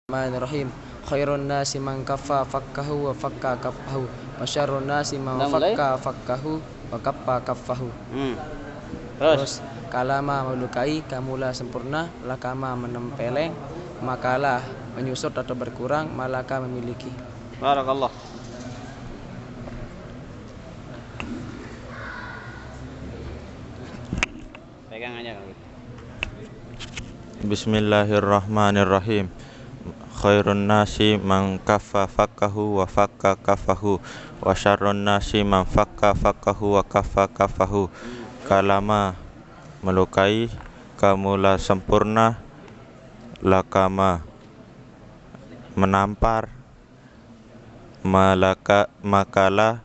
Bismillahirrahmanirrahim. Khairun nasi man kaffa fakkahu wa fakka kaffahu wa syarrun nasi man fakka fakkahu wa kaffa kaffahu. Terus kalama melukai, kamulah sempurna, lakama menempeleng, makalah menyusut atau berkurang, malaka memiliki. Barakallah. Pegang aja kalau gitu. Bismillahirrahmanirrahim. Khairun nasi man kaffa fakkahu wa fakka kaffahu wa syarrun nasi man fakka fakkahu wa kaffa kaffahu. Kalama melukai, kamulah sempurna, lakama menampar, makalah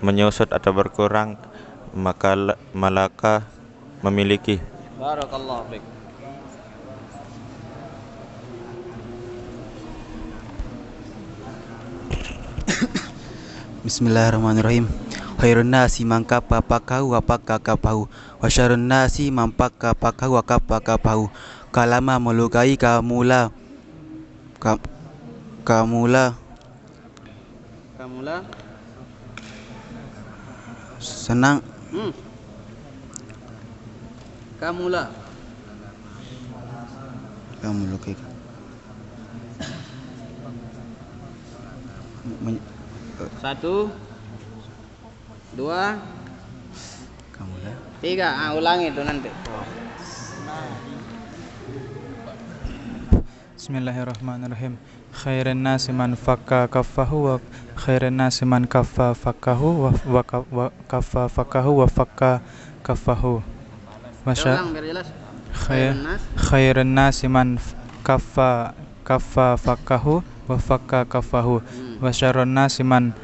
menyusut atau berkurang, malaka memiliki. Barakallah fiik. Bismillahirrahmanirrahim. Khairun nasi man kaffa fakkahu wa fakka kaffahu wa syarrun nasi man fakka fakkahu wa kaffa kaffahu. Kalama melukai, kamulah senang. Kamulah Kamu melukai. Satu, dua, Kamulah. tiga. Ulangi itu nanti. Bismillahirrahmanirrahim. Khairun nasi man fakka kaffahu wa khairun nasi man kaffa fakkahu wa kaffa fakkahu wa fakka kaffahu. Ulang biar jelas. Khairun nasi man kaffa fakkahu wa fakka kaffahu wa syarrun nasi man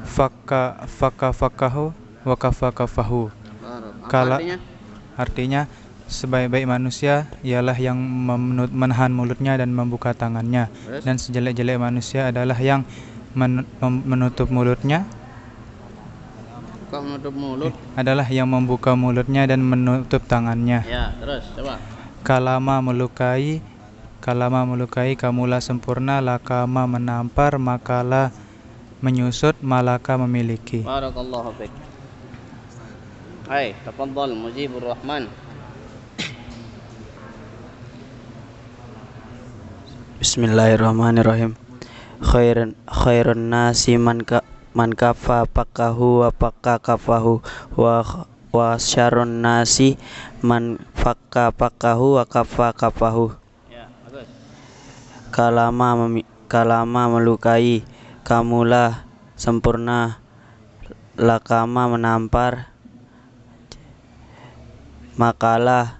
fakka fakkahu wa kaffa kaffahu. Artinya sebaik-baik manusia ialah yang menahan mulutnya dan membuka tangannya, dan sejelek-jelek manusia adalah yang menutup mulutnya. Kok menutup mulut? Adalah yang membuka mulutnya dan menutup tangannya. Ya, terus coba. Kalama melukai, kamulah sempurna, lakama menampar, makalah menyusut, malaka memiliki. Barakallahu fiik. Hai, tafadhal Mujibur Rahman. Bismillahirrahmanirrahim. Khairun nasi man kaffa fakkahu wa fakka kaffahu wa syarrun nasi man fakka fakkahu wa kaffa kaffahu. Ya, bagus. Kalama melukai, kamulah sempurna, lakama menampar, makalah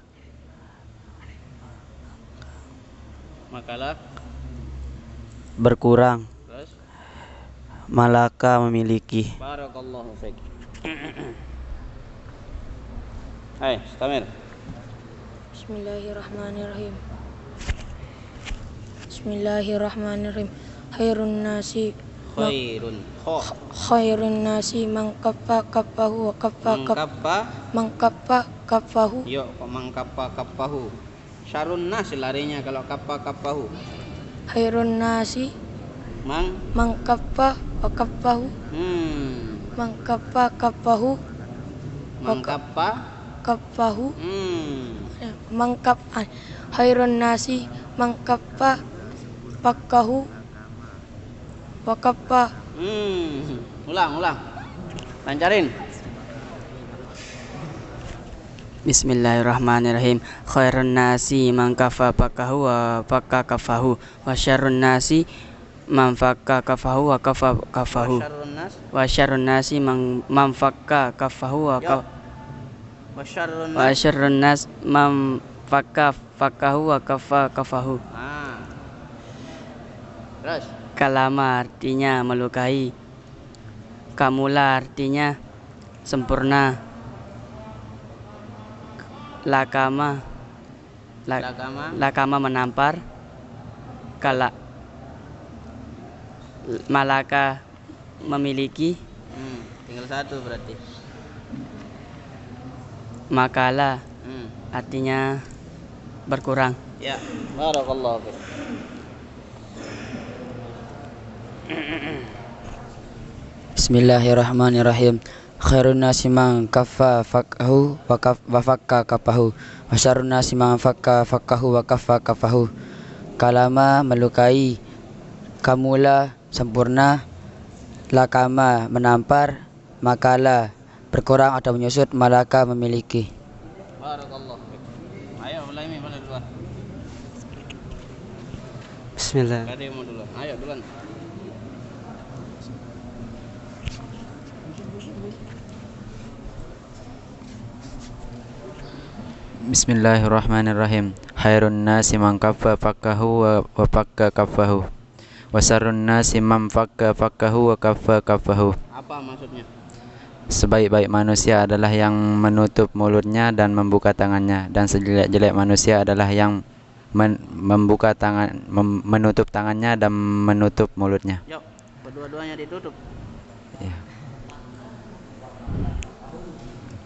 berkurang, Terus. malaka memiliki. Barakallahu fiik. Hai, Stamir. Bismillahirrahmanirrahim. Bismillahirrahmanirrahim. Khairun nasi man kaffa kaffahu wa kaffa kaffahu. Yuk, mangkappa kappahu. Syarun nas larinya kalau kappa kappahu. Khairun nasi man kaffa wa kaffahu. Man kaffa kaffahu. Khairun nasi man kaffa fakkahu wa kaffa. Ulang. Lancarin. Bismillahirrahmanirrahim. Khairun nasi man kaffa fakkahu wa fakka kaffahu wa syarrun nasi man fakka kaffahu wa kaffa kaffahu. Wa syarrun nasi man fakka kaffahu wa syarrun nas man fakka fakkahu wa kaffa kaffahu. Terus. Kalama artinya melukai, kamula artinya sempurna, lakama menampar, malaka memiliki. Tinggal satu berarti. Makalah artinya berkurang. Ya, barakallahu fiik. Bismillahirrahmanirrahim. Khairun nasi man kaffa faqahu wa fakka kafahu wa syarrun nasi man fakka faqahu wa kaffa kafahu. Kalama melukai, kamula sempurna, lakama menampar, makalah berkurang atau menyusut, malaka memiliki. Barakallah. Ayo mulai duluan. Bismillah. Ada yang mau duluan. Ayo duluan. Bismillahirrahmanirrahim. Khairun nasi man kaffa faqahu wa fakka kafahu. Wa syarrun nasi man fakka faqahu wa kaffa kafahu. Apa maksudnya? Sebaik-baik manusia adalah yang menutup mulutnya dan membuka tangannya, dan sejelek-jelek manusia adalah yang menutup tangannya dan menutup mulutnya. Yuk, kedua-duanya ditutup. Ya.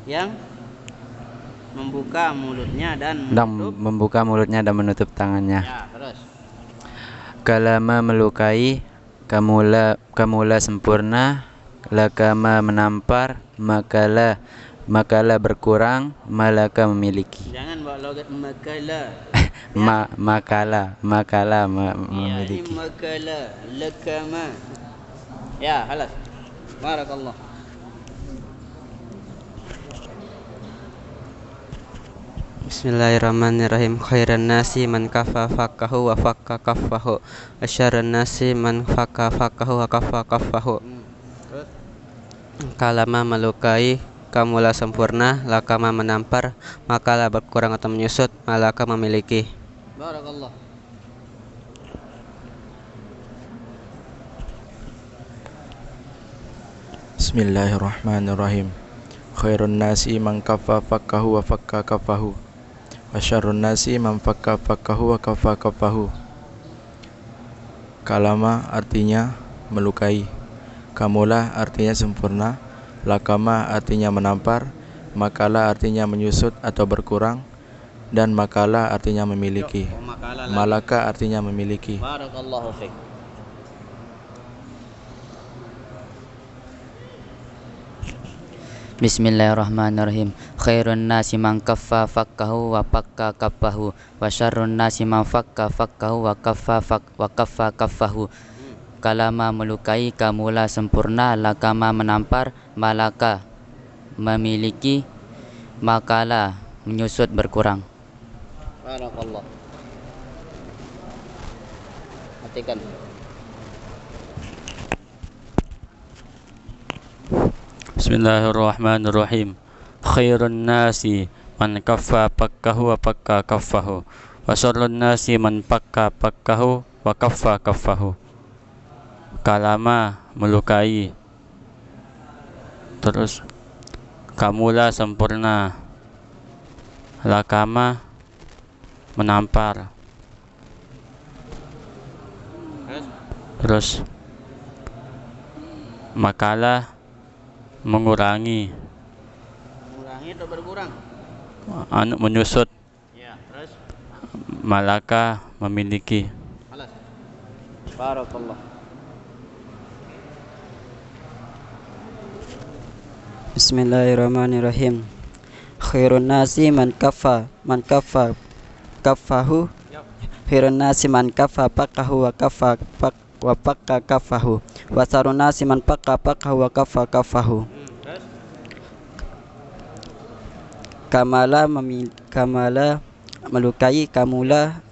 Yang membuka mulutnya dan membuka mulutnya dan menutup tangannya. Ya, terus. Kalama melukai, kamula sempurna, lakama menampar, makalah berkurang, malaka memiliki. Jangan bawa logat makalah. Makalah Ya, ini memiliki. makalah, lakama. Ya, halas. Barakallah. Bismillahirrahmanirrahim. Khairan nasi man kaffa faqahu wa fakka kafahu. Asyarrun nasi man fakka faqahu wa kaffa kafahu. Terus. Kalama melukai, kamula sempurna, lakama menampar, makalah berkurang atau menyusut, malaka memiliki. Barakallah. Bismillahirrahmanirrahim. Khairun nasi man kaffa faqahu wa fakka kafahu. Wa syarrun nasi man fakka faqahu wa kaffa kafahu. Kalama artinya melukai, kamula artinya sempurna, lakama artinya menampar, makalah artinya menyusut atau berkurang, dan makalah artinya memiliki. Malaka artinya memiliki. Barakallahu fiik. Bismillahirrahmanirrahim. Khairun nasi man kaffa faqahu wa fakka kafahu wa syarrun nasi man fakka faqahu wa kaffa kafahu. Kalama melukai, kamula sempurna, lakama menampar, malaka memiliki, makalah menyusut berkurang. Barakallah. Perhatikan. Bismillahirrahmanirrahim. Khairun nasi man kaffa faqahu wa fakka kafahu wa syarrun nasi man fakka faqahu wa kaffa kafahu. Kalama melukai, terus kamula sempurna, lakama menampar, terus makalah mengurangi atau berkurang? Menyusut. Ya, terus malaka memiliki. halas. Barakallah. Bismillahirrahmanirrahim. Khairun nasi man kaffa kafahu. Khairun nasi man kaffa faqahu wa fakka kafahu. Wa syarrun nasi man fakka faqahu wa kaffa kafahu. Kamala melukai, kamula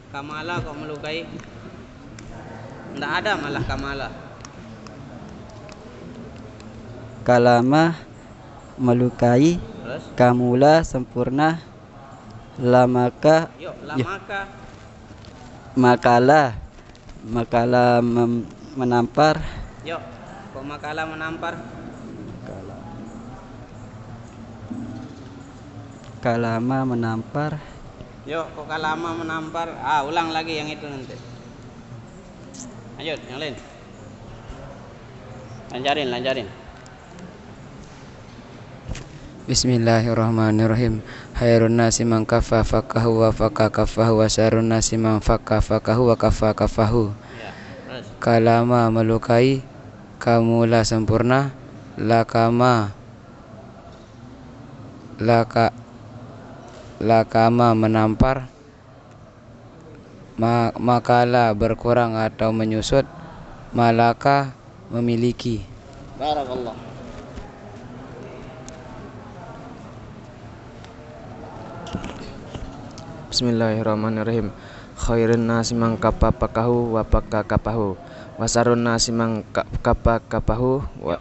kok melukai? Tidak ada malah kamala. Kalama melukai, terus kamula sempurna, lamaka makalah menampar. Yuk, kok makalah menampar? Kalama menampar. Yuk, kok kalama menampar? Ulang lagi yang itu nanti. Lanjut, yang lain. Lancarin. Bismillahirrahmanirrahim. Khairun nasi man kaffa faqahu wa fakka kafahu wa syarrun nasi man fakka faqahu wa kaffa kafahu. Ya, terus. kalama melukai, kamula sempurna, lakama menampar, makala berkurang atau menyusut, malaka memiliki. Barakallah. Bismillahirrahmanirrahim. Khairun nasi man kappa pakahu wa pakka kapahu. Wasarun nasi man kappa kapahu wa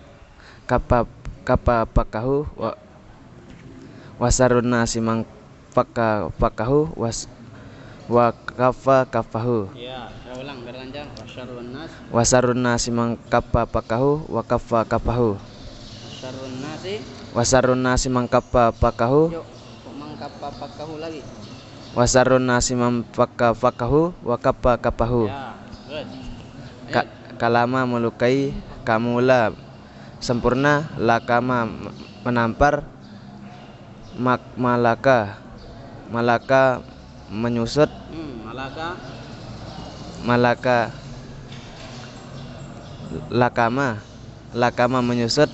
kappa pakahu wa wasarun nasi man pakka pakahu wa kafa kafahu. Ya, saya ulang biar lancar. Wasarun nasi man kappa pakahu wa kafa kafahu. Wasarun nasi man kappa pakahu. Yuk, man kappa pakahu lagi. Wasarun nasi man pakka pakahu wa kappa kapahu. Ya, good. Kalama melukai, kamula sempurna, lakama menampar, malaka menyusut, lakama menyusut,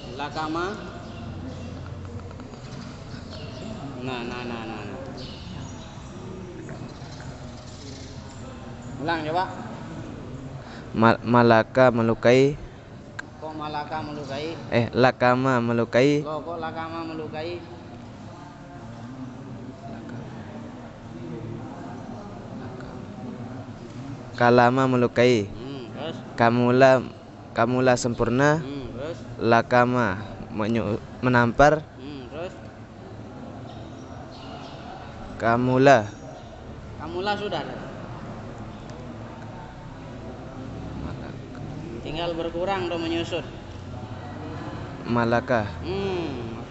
Nah. Ulang coba. Malaka melukai. Kok malaka melukai? Lakama melukai. Kok lakama melukai? Kalama melukai. Terus? Kamula sempurna. Terus? Lakama menampar. Terus? Kamula sudah. Tinggal berkurang atau menyusut. Malaka.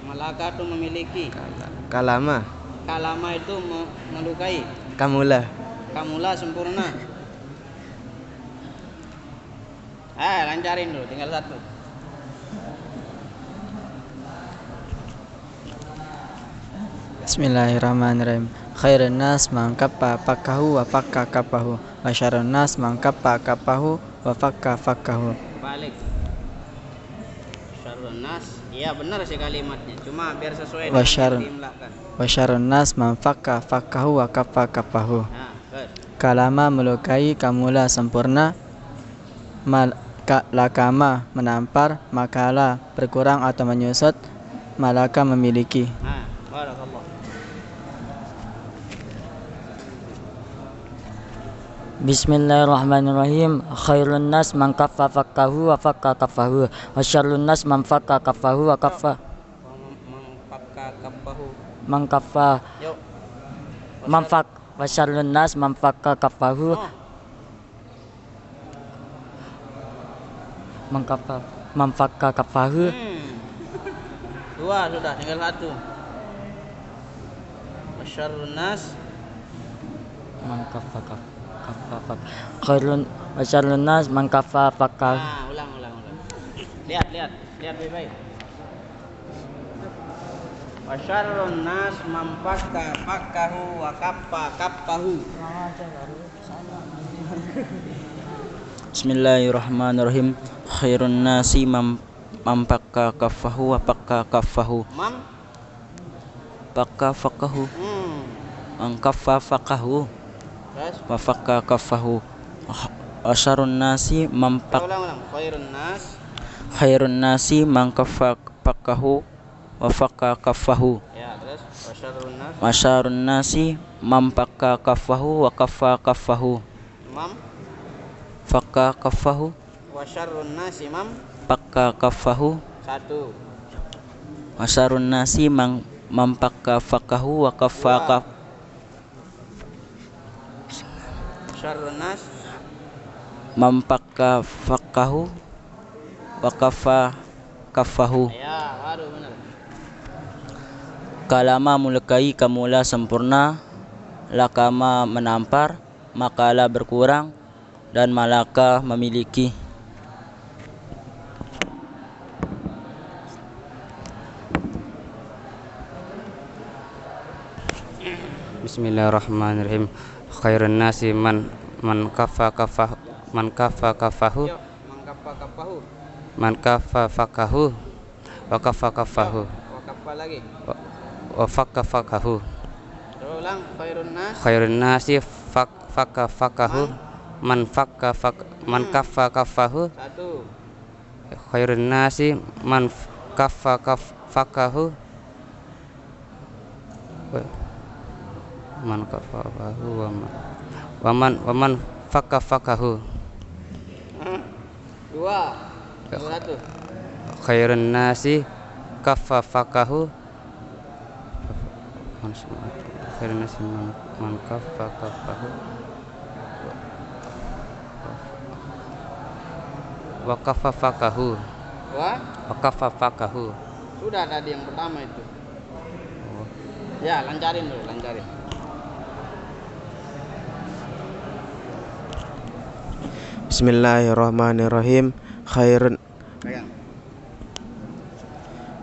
Malaka itu memiliki. Kalama itu melukai. Kamula sempurna. Lancarin dulu, tinggal satu. Bismillahirrahmanirrahim. Khairun nas man kappa pakahu wa fakka kapahu. Wa syarrun nas man kappa kapahu wa fakka fakkahu. Balik. Syarrun nas. Iya benar sih kalimatnya. Cuma biar sesuai Wa dengan yang diimlakan. Wa syarrun nas man fakka fakkahu wa kappa kapahu. Good. Kalama melukai, kamula sempurna, lakama menampar, makala berkurang atau menyusut, malaka memiliki. Barakallah. Bismillahirrahmanirrahim. Khairun nas man kaffa fakkahu wa fakka kafahu. Wa syarrun nas man fakka kafahu wa kaffa. Man kaffa. Man fak. Wa syarrun nas man fakka kafahu. Man kaffa. Man fakka kafahu. Dua sudah, tinggal satu. Wa syarrun nas man kaffa kafahu. Khairun wa syarrun nas man kaffa fakkahu. Ulang. Lihat baik-baik. Wa syarrun nas man fakka fakkahu wa kappa kappahu. Bismillahirrahmanirrahim. Khairun nasi man fakka kaffahu wa fakka kaffahu. Fakka fakkahu. Man kaffa fakkahu wa fakka kaffahu. Wa syarrun nasi man Ulang. Khairun nasi man kaffa fakkahu wa fakka kaffahu. Ya, terus wa syarrun nasi man fakka kaffahu wa kaffa kaffahu. Fakka kaffahu. Wa syarrun nasi man fakka kaffahu. Satu. Wa syarrun nasi man fakka fakkahu wa kaffa kaffahu. Syarrun nas man fakka fakkahu wa kaffa kaffahu. Ya, baru benar. Kalama melukai, kamula sempurna, lakama menampar, makala berkurang, dan malaka memiliki. Bismillahirrahmanirrahim. Khairun nasi man kaffa kafahu kaffahu. Man kaffa fakkahu wa kaffa kaffahu. Wa kaffa lagi. Wa fakka fakkahu. Coba ulang. Khairun nasi fakka fakkahu. Man kaffa kaffahu. Satu. Khairun nasi man kaffa fakkahu. Man kaffa fakkahu wa man fakka fakkahu. Dua. Satu. Khairun nasi kaffa fakkahu. Khairun nasi man kaffa kaffahu wa kaffa fakkahu. Wa kaffa fakkahu. Sudah tadi yang pertama itu. Ya, lancarin dulu, lancarin. Bismillahirrahmanirrahim.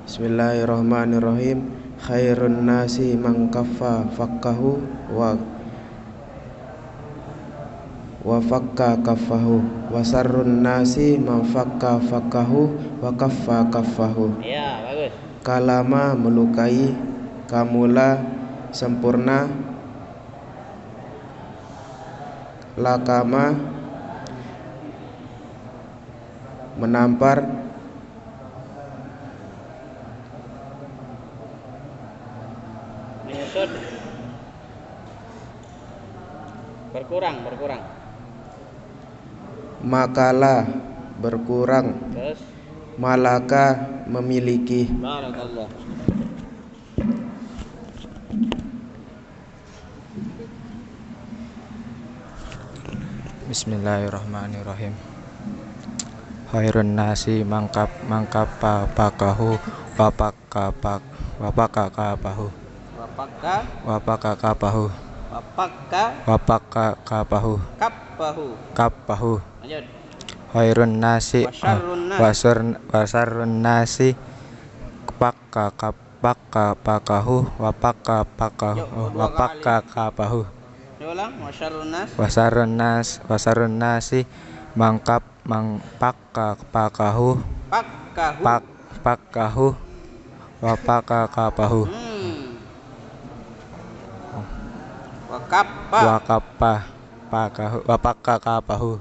Bismillahirrahmanirrahim. Khairun nasi man kaffa fakkahu wa fakka kaffahu wa sarrun nasi man fakka fakkahu wa kaffa kaffahu. Ya, bagus. Kalama melukai, kamula sempurna, lakama menampar, menyusut, berkurang, makala berkurang, terus malaka memiliki. Barakallah. Bismillahirrahmanirrahim. Khairun nasi mangkapa pakahu wa pakka kapahu. Wa pakka kapahu. Lanjut. Khairun nasi wasarrun nasi pakka pakahu wa pakka kapahu. Ulang. Wasarrun nasi mangpakka pakahu wa pakka kapahu. Wa pakka kapahu.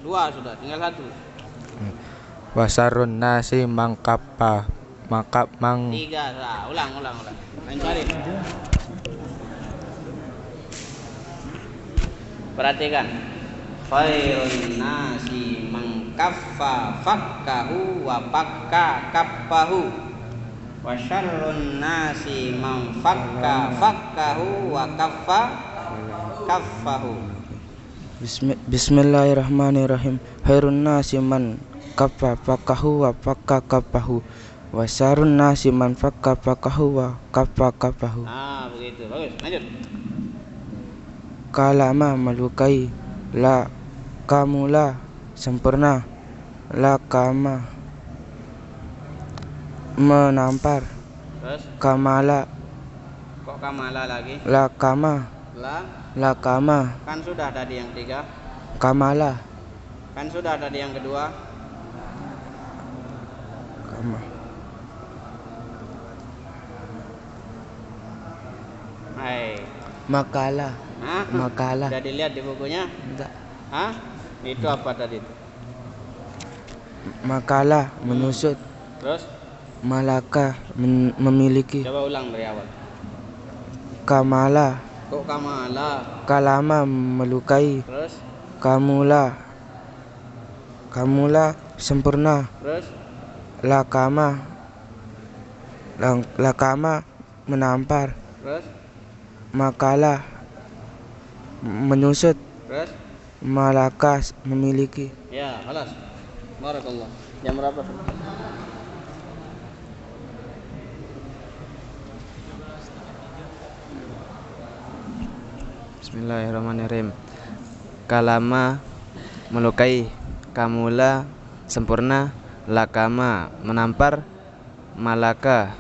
Dua sudah, tinggal satu. Wasarrun nasi mangkapa Tiga, ulang. Lancarin. Perhatikan. Khairun nasi man kaffa fakkahu wa pakka kaffahu. Wa syarrun nasi man fakka fakkahu wa kaffa kaffahu. Bismillahirrahmanirrahim. Khairun nasi man kaffa fakkahu wa fakka kaffahu wa syarrun nasi man fakka fakkahu wa kaffa kaffahu. Begitu. Bagus. Lanjut. Kalama melukai, la kamula sempurna, la kama menampar, terus kamala. Kok kamala lagi? La kama. La kama. Kan sudah tadi yang tiga. Kamala. Kan sudah tadi yang kedua. Kama. Hai. Makala. Makala. Sudah dilihat di bukunya? Enggak. Itu apa tadi? Makala menyusut. Terus? Malaka memiliki. Coba ulang dari awal. Kamala. Kok kamala? Kalama melukai. Terus? Kamula sempurna. Terus? Lakama menampar. Terus? Makala menyusut. Terus? Malaka memiliki. Ya, halas. Barakallah. Jam berapa? Bismillahirrahmanirrahim. Kalama melukai, kamula sempurna, lakama menampar, malaka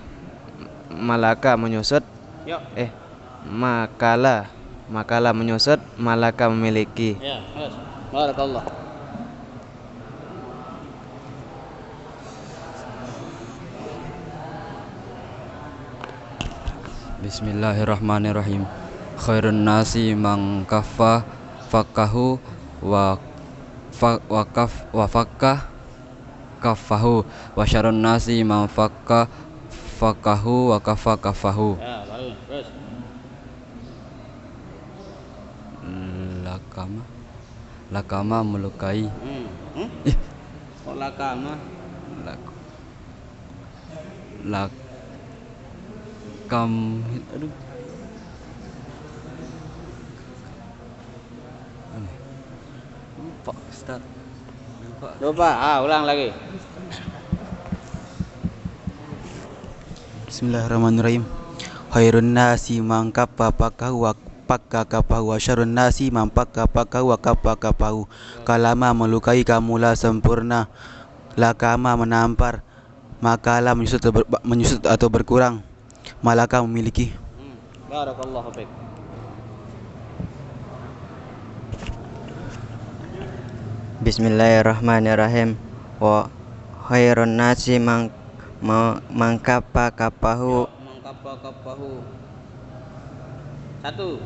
menyusut. Makala menyusut, malaka memiliki. Ya, halas. Barakallah. Bismillahirrahmanirrahim. Khairun nasi man kaffa fakahu wa fakka kafahu wa syarrun nasi man fakka fakahu wa kafa kafahu. Ya, baru. Terus. Lakama melukai. Kok lakama? Aduh. Lupa, Ustaz. Lupa. Ulang lagi. Bismillahirrahmanirrahim. Khairun nasi man kaffa fakahu wa fakka kafahu wa syarrun nasi man fakka fakahu wa kaffa kafahu. Kalama melukai, kamulah sempurna. Lakama menampar, makalah menyusut atau berkurang. Malaka memiliki. Barakallahu fiik. Bismillahirrahmanirrahim. Wa khairun nasi man kaffa kafahu. Satu.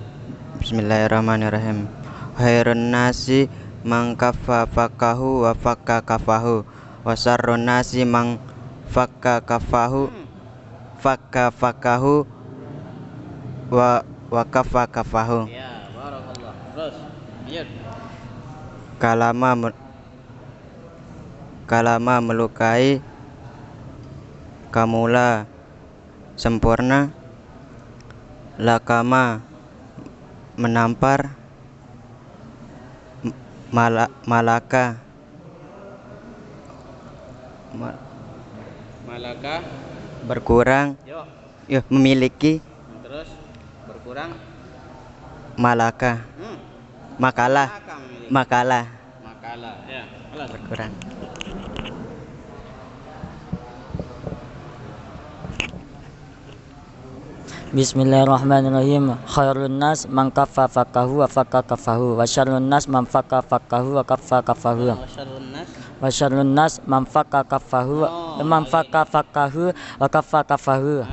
Bismillahirrahmanirrahim. Khairun nasi man kaffa fakahu wa fakka kafahu wa syarrun nasi man fakka kafahu fakka fakahu wa kafa kafahu. Ya, barakallah. Terus. Lanjut. Kalama melukai, kamulah sempurna. Lakama menampar, malaka berkurang. Yo, memiliki. Terus berkurang. Malaka. Makalah. Ya, kelas. Berkurang. Bismillahirrahmanirrahim. Khairun nas man kaffa fakahu wa fakka kafahu wa syarrun nas man fakka fakahu wa kaffa kafahu. Wa syarrun nas man fakka kafahu man fakka fakahu wa kaffa kafahu.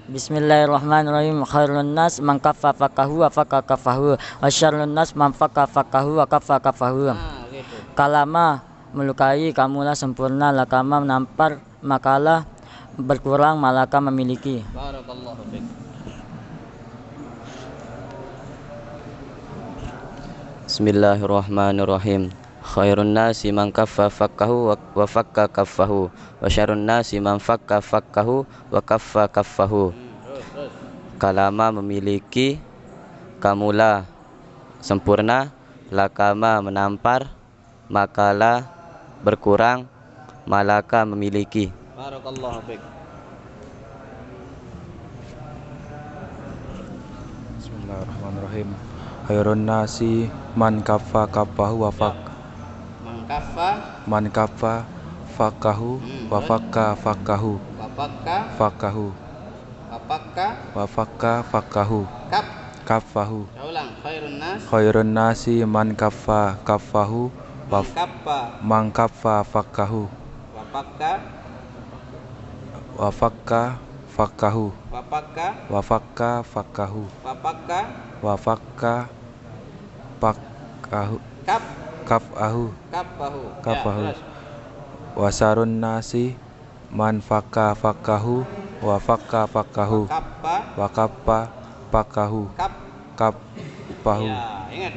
Bismillahirrahmanirrahim. Khairun nas man kaffa fakahu wa fakka kafahu wa syarrun nas man fakka fakahu wa kaffa kafahu. Kalama melukai, kamulah sempurna. Lakama menampar, makalah berkurang. Malaka memiliki. Barakallahu fiik. Bismillahirrahmanirrahim. Khairun nasi man kaffa fakahu wa fakka kafahu wa syarrun nasi man fakka fakahu wa kaffa kafahu. Kalama memiliki, kamulah sempurna. Lakama menampar, makalah berkurang. Malaka memiliki. Barakallahu fiik. Bismillahirrahmanirrahim. Khairun nasi man kaffa kafahu wa fakka. Man kaffa fakahu wa fakka fakahu. Wa fakka fakahu. Kafahu. Khairun nasi man kaffa kafahu wa man kaffa fakahu. Wa fakka fakahu. Wa fakka fakahu. Wa fakka fakahu. Kafahu. Wa syarrun nasi man fakka fakahu wa fakka fakahu. Wa kappa fakahu. Kafahu. Ya, ingat.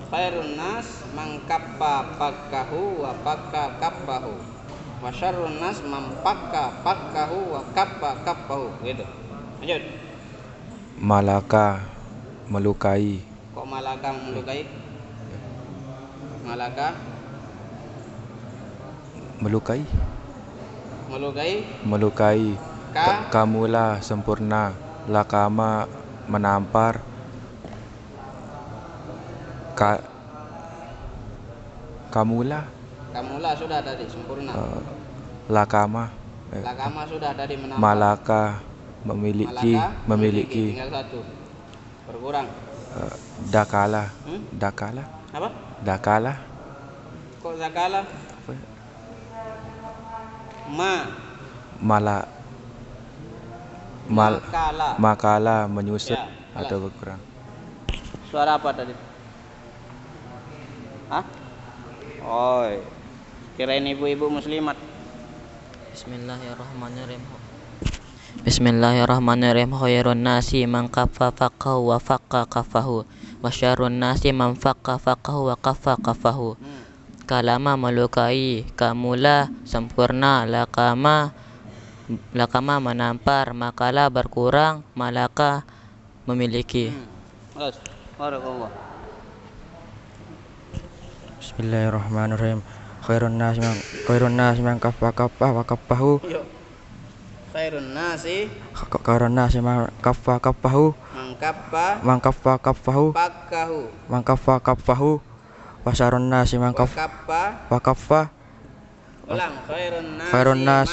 Khairun nas man kaffa fakahu wa fakka kafahu. Wa syarrun nas man fakka fakahu wa kappa kafahu. Gitu. Lanjut. Malaka melukai. Kok malaka melukai? Malaka melukai. Kamulah sempurna. Lakama menampar. Kamulah sudah tadi sempurna. Lakama sudah tadi menampar. Malaka memiliki. Tinggal satu. Berkurang. Dakala. Apa? Dakala. Kok zakala? Makalah menyusut Ya, atau berkurang. Suara apa tadi? Hah? Oh, kirain ibu-ibu muslimat. Bismillahirrahmanirrahim. Bismillahirrahmanirrahim. Khairun nasi man kaffa faqahu wa faqqa kafahu wa syarrun nasi man faqqa faqahu wa kaffa kafahu. Kalama melukai, kamulah sempurna, lakama menampar, makalah berkurang, malaka memiliki. Barakallah. Bismillahirrahmanirrahim. Khairun nas man kaffa wa kaffahu. Khairun nasi man kaffa kaffahu. Man kaffa kaffahu. Man kaffa kaffahu. Wa syarrun nasi man kaffa wa kaffa. Ulang. Khairun nas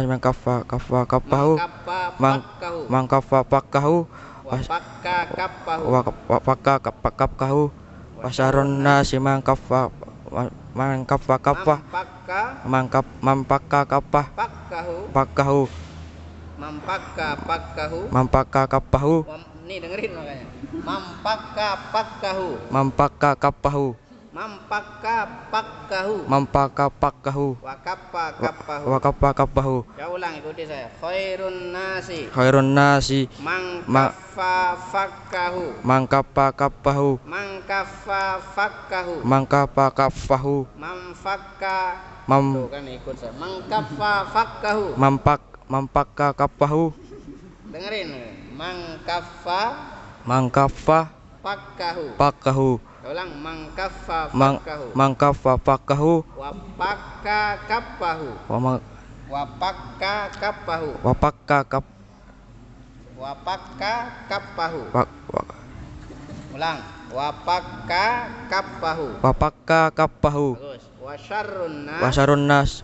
man kaffa kaffahu. Man kaffa pakkahu. Wa pakka kaffahu. Wa syarrun nasi man kaffa kaffa. Man pakka kaffah pakkahu. Man pakka kaffahu. Nih dengerin makanya. Mampakka pakkahu. Man pakka kaffahu. Mampakka pakkahu. Man pakka pakkahu. Wa kappa kappahu. Wa kappa kappahu. Ya ulang, ikuti saya. Khairun nasi man kaffa fakkahu. Man kappa kappahu. Man kaffa fakkahu. Man kappa kappahu. Man fakka. Man kan ikut saya. Man kaffa fakkahu. Man pakka kappahu. Dengerin. Man kaffa pakkahu. Ulang. Man kaffa fakkahu. Man kaffa pakkahu. Wa pakka kappahu. Wa pakka kappahu. Wa pakka kappahu. Ulang. Wa pakka kappahu. Wa pakka kappahu. Terus.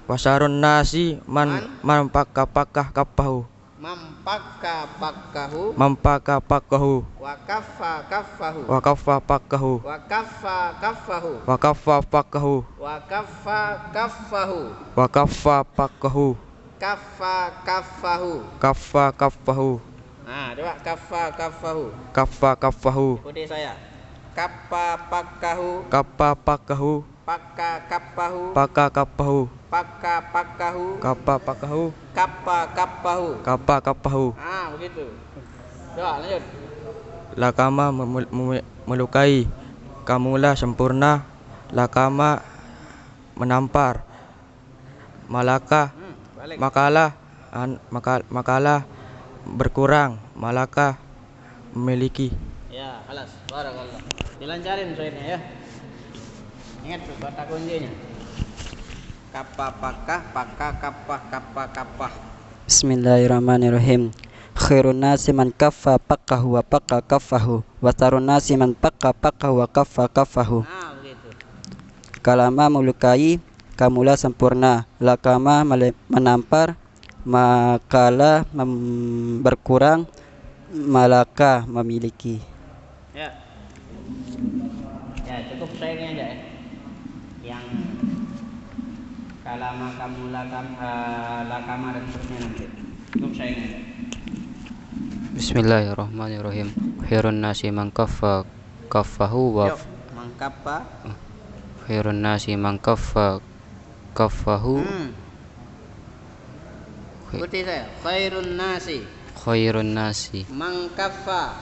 Wa syarrun nasi man pakka kappahu. Mampakka pakkahu. Man pakka pakkahu. Wa kaffa kappahu. Wa kaffa pakkahu. Wa kaffa kappahu. Wa kaffa pakkahu. Wa kaffa kappahu. Wa kaffa pakkahu. Kaffa kappahu. Kaffa kappahu. Nah, coba kaffa kappahu. Kaffa kappahu. Ikuti saya. Kappa pakkahu. Kappa pakkahu. Pakka kappahu. Pakka kappahu. Pakka pakkahu. Kappa pakkahu. Kappa kappahu. Kappa kappahu. Begitu. Coba lanjut. Lakama melukai, kamulah sempurna, lakama menampar, malaka makalah berkurang, malaka memiliki. Ya, kelas. Barakallah. Dilancarin soalnya ya. Ingat tuh kata kuncinya. Kappa pakkah, pakka kappah, kappa kappah. Bismillahirrahmanirrahim. Khairun nasi man kaffa pakkahu wa pakka kaffahu wa syarrun nasi man pakka pakkahu wa kaffa kaffahu. Begitu. Kalama melukai, kamulah sempurna, lakama menampar, makalah berkurang, malaka memiliki. Ya. Ya, cukup saya ini aja ya. Yang kalama kamula lakama dan seterusnya nanti. Cukup saya ini aja. Bismillahirrahmanirrahim. Khairun nasi man kaffa kaffahu wa mangkapa. Khairun nasi man kaffa kaffahu. Ikuti saya. Khairun nasi man kaffa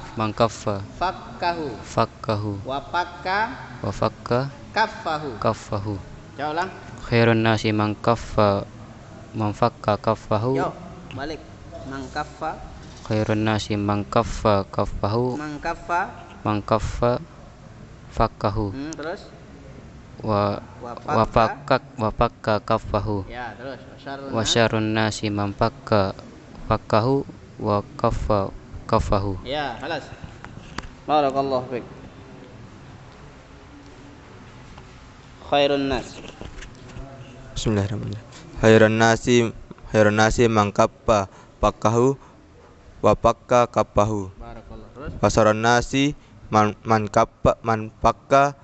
fakkahu wa fakka kaffahu. Coba ulang. Khairun nasi man kaffa man fakka kaffahu. Yo, balik. Man kaffa. Khairun nasi man kaffa kaffahu. Man kaffa fakkahu. Terus wa fakka kaffahu. Ya, terus Wa syarrun nasi man fakka fakkahu wa kaffa kaffahu. Ya, خلاص. Barakallahu fiik. Khairun nas. Bismillahirrahmanirrahim. Khairun nasi man kaffa pakkahu wa pakka kaffahu. Barakallahu. Terus Wa syarrun nasi man pakka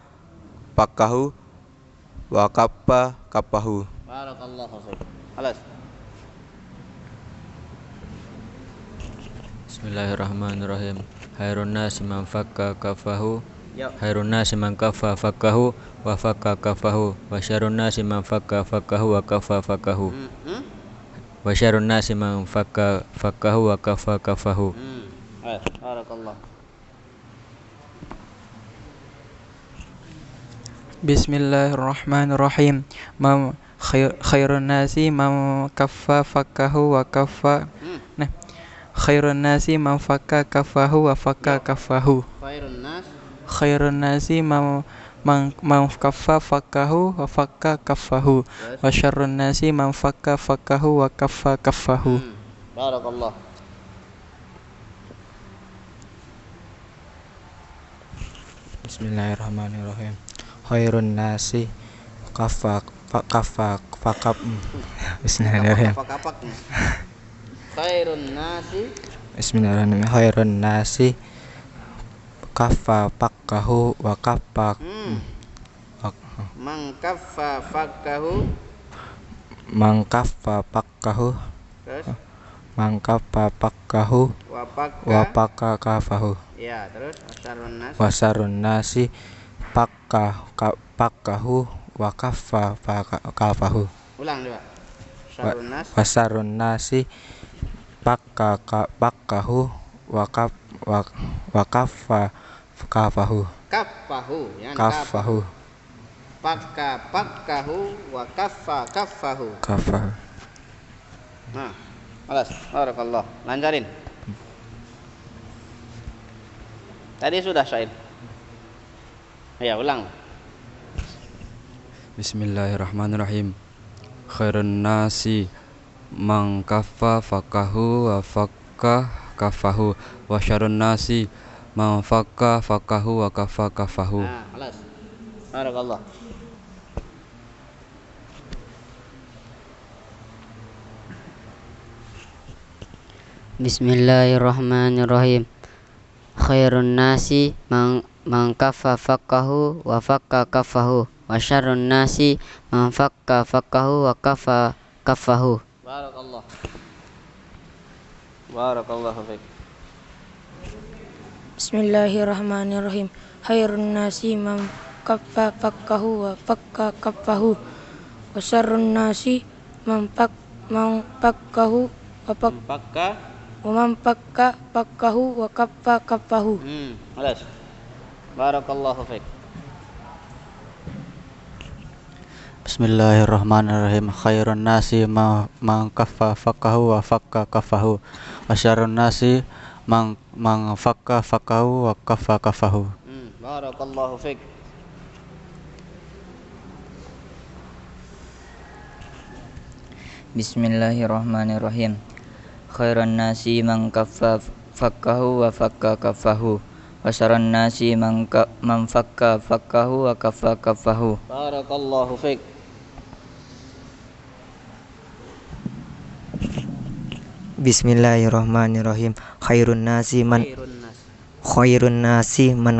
pakkahu wa kaffa kaffahu. barakallahu fiik. خلاص. Bismillahirrahmanirrahim. Khairun nasi man fakka kafahu. Khairun nasi man kaffa fakkahu wa fakka kafahu. Wa syarrun nasi man fakka fakkahu wa kaffa fakkahu. Wa syarrun nasi man fakka fakkahu wa kaffa kafahu. Barakallah. Bismillahirrahmanirrahim. Khairun nasi man kaffa fakkahu wa kaffa. Khairun nasi man fakka kafahu wa fakka kafahu. Khairun nasi man kaffa fakkahu wa fakka kafahu. Wa syarrun nasi man fakka fakkahu wa kaffa kafahu. Barakallah. Bismillahirrahmanirrahim. Khairun nasi kaffa fakab. Bismillahirrahmanirrahim. Khairun nasi. Bismillahirrahmanirrahim. Khairun nasi kaffa fakkahu wa kaffa. Man kaffa fakkahu. Man kaffa fakkahu. Man kaffa fakkahu wa fakka kafahu. Ya, terus wasarun nasi fakkahu wa kaffa kafahu. Ulang coba. Wasarun nasi fakkahu wa kaffa kafahu. Kafahu, ya. Kafahu. Fakkahu wa kaffa kafahu. Kafahu. Nah, alas, barakallah. Lancarin. Tadi sudah Said. Ya, ulang. Bismillahirrahmanirrahim. Khairun nasi man kaffa fakkahu wa fakka kafahu. Wa syarrun nasi man fakka fakkahu wa kaffa kafahu. Nah, alas. Barakallah. Bismillahirrahmanirrahim. Khairun nasi man kaffa fakkahu wa fakka kafahu. Wa syarrun nasi man fakka fakkahu wa kaffa kafahu. Barakallah. Barakallahu fiik. Bismillahirrahmanirrahim. Khairun nasi man kaffa fakkahu wa fakka kafahu. Wa syarrun nasi man fakkahu wa man fakka fakkahu wa kaffa kafahu. Alas. Barakallahu fiik. Bismillahirrahmanirrahim. Khairun nasi man kaffa fakkahu wa fakka kafahu. Wa syarrun nasi man fakka fakkahu wa kaffa kafahu. Barakallahu fiik. Bismillahirrahmanirrahim. Khairun nasi man kaffa fakkahu wa fakka kafahu. Wa syarrun nasi man fakka fakkahu wa kaffa kafahu. Barakallahu fiik. Bismillahirrahmanirrahim. Khairun nasi man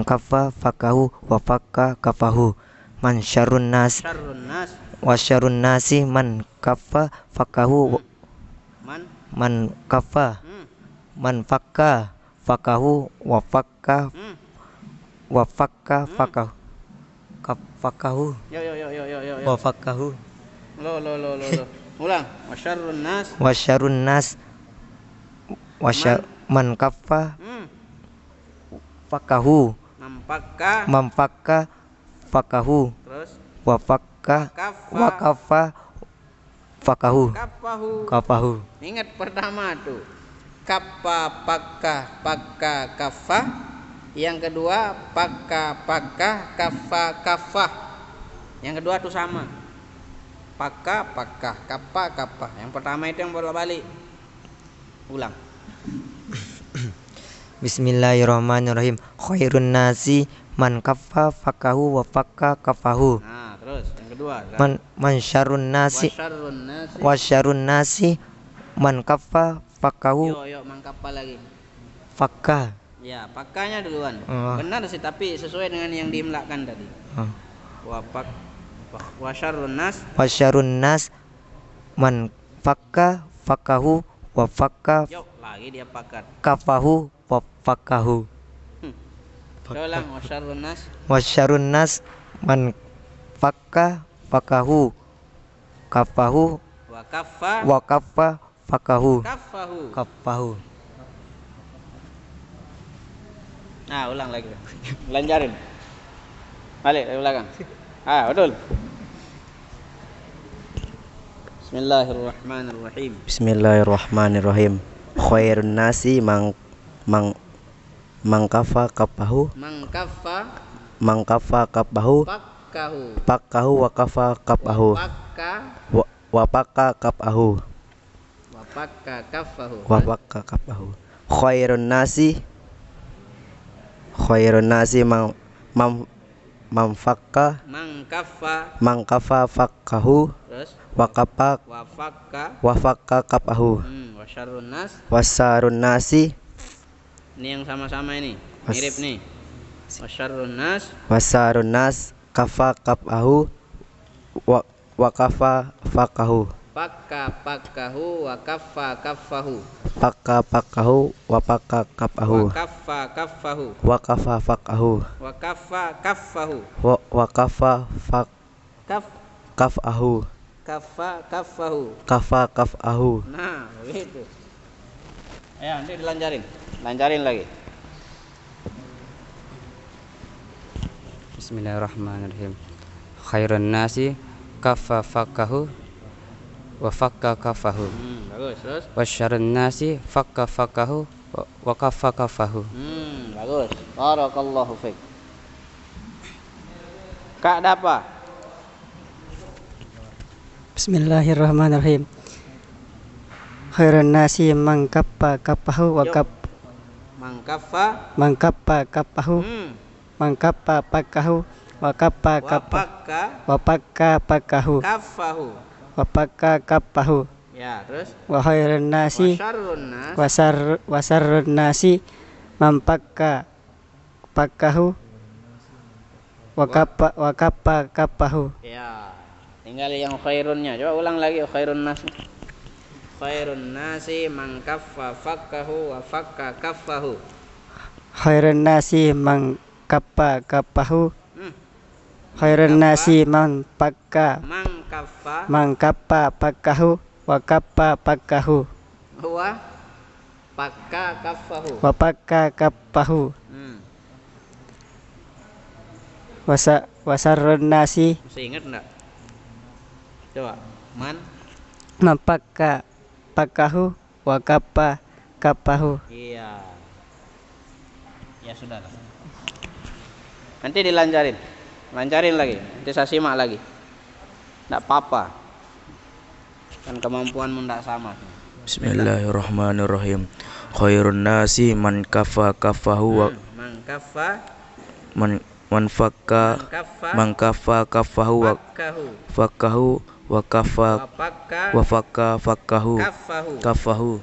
kaffa fakkahu wa fakka kafahu. Man syarrun nas wa syarrun nasi man kaffa fakkahu man fakka fakkahu wa fakka fakkahu wa fakkahu. Lo. Ulang. Wa syarrun nas man kaffa fakkahu man fakka fakkahu wa fakka wa kaffa fakkahu. Ingat pertama tuh. Kappa pakka pakka kaffa. Yang kedua pakka pakka kaffa kaffa. Yang kedua tuh sama. Pakka pakka kappa kappa. Yang pertama itu yang bolak-balik. Ulang. Bismillahirrahmanirrahim. Khairun nasi man kaffa fakkahu wa fakka kafahu. Nah, terus yang kedua. Man syarrun nasi wa syarrun nasi man kaffa fakkahu. Yo, man kaffa lagi. Fakka. Ya, pakkanya duluan. Benar sih, tapi sesuai dengan yang diimlakan tadi. Wa syarrun nas man fakka fakkahu wa fakka Yuk, lagi dia pakat. kafahu wa fakkahu. Coba ulang. Wa syarrun nas man fakka fakahu kafahu wa kaffa fakahu kafahu. Nah, ulang lagi. Lanjarin. Balik dari belakang. Betul. Bismillahirrahmanirrahim. Bismillahirrahmanirrahim. Khairun nasi mangkafa kafahu pakkahu wa kafa kafahu wa pakka kafahu khairun nasi mangkafa fakkahu wa fakka kafahu wasyarrun nasi. Ini yang sama-sama ini. Mirip nih. Wasyarrun nas kafa kafahu wa kafa fakahu pakkahu wa kaffa kaffahu wa pakka kafahu wa kafa fakahu wa kafa kafahu. Nah, begitu. Ayo, nanti lancarin lagi. Bismillahirrahmanirrahim. Khairun nasi kaffa fakahu wa fakka kafahu. Bagus, terus. Wasyarrun nasi fakka fakahu wa kaffa kafahu. Bagus. Barakallahu fiik. Kak Dapa. Bismillahirrahmanirrahim. Khairun nasi mangkaffa kafahu wa mangkaffa kafahu mangkaffa pakahu wa kaffa wa pakka pakahu wa pakka kafahu. Ya, terus. Wa khairun nasi wasarrun nasi mampakka pakahu wa kaffa kafahu. Ya. Tinggal yang khairunnya. Coba ulang lagi khairun nasi. Khairun nasi man kaffa fakkahu wa fakka kaffahu. Khairun nasi man kaffa kafahu. Khairun nasi man kaffa pakahu wa kaffa pakahu. Wa pakka kaffahu. Wa pakka kaffahu. Wasarrun nasi. Masih ingat enggak? Coba. Mapakka pakahu wa kaffa kafahu. Iya. Ya sudah. Nanti lancarin lagi. Nanti saya simak lagi. Enggak apa-apa. Kan kemampuanmu enggak sama. Bismillahirrahmanirrahim. Khairun nasi man kaffa kafahu wa man fakka kafahu wa fakkahu wa fakka fakkahu kafahu.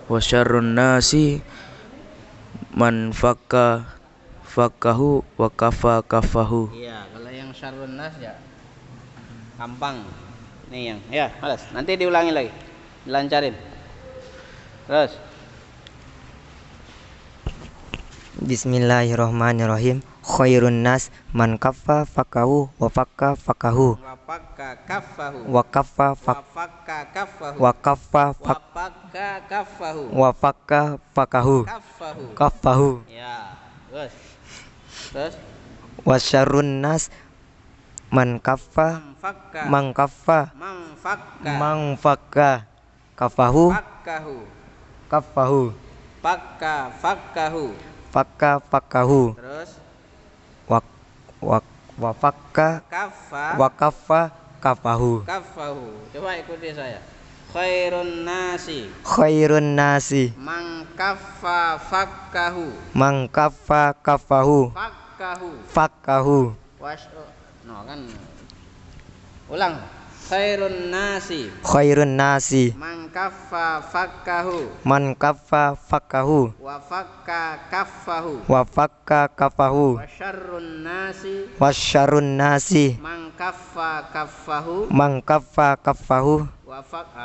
Wa syarrun nasi man fakka fakkahu wa kafa kafahu. Iya, kalau yang syarrun nas ya gampang. Nih yang ya, malas. Nanti diulangi lagi. Dilancarin. Terus. Bismillahirrahmanirrahim. Khairun nas man kaffa fakahu wa fakka fakahu Wa fakka kaffahu. wa kaffa Fakka kaffahu. wa kaffa Fakka kaffahu. wa fakka fakahu kafahu. Ya, terus. Wasyarrun nas man kaffa mangkaffa mangfakka kafahu kafahu Fakka fakkahu. fakka fakahu Terus. wa fakka wa kaffa kafahu. Coba ikuti saya. Khairun nasi mangkaffa fakkahu fakkahu. No kan. Ulang. Khairun nasi mangkaffa fakkahu wa fakka kaffahu wasyarrun nasi mangkaffa kafahu wa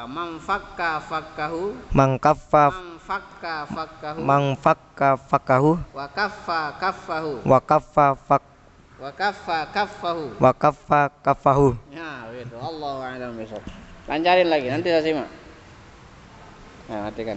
Man fakka fakkahu. Man kaffa man fakka fakkahu. Wa kaffa kaffahu. Wa kaffa fak Wa kaffa kaffahu. wa kaffa kaffahu. Ya, gitu. Allahu a'lam bishawab. Lancarin lagi, nanti saya simak. Nah, perhatikan.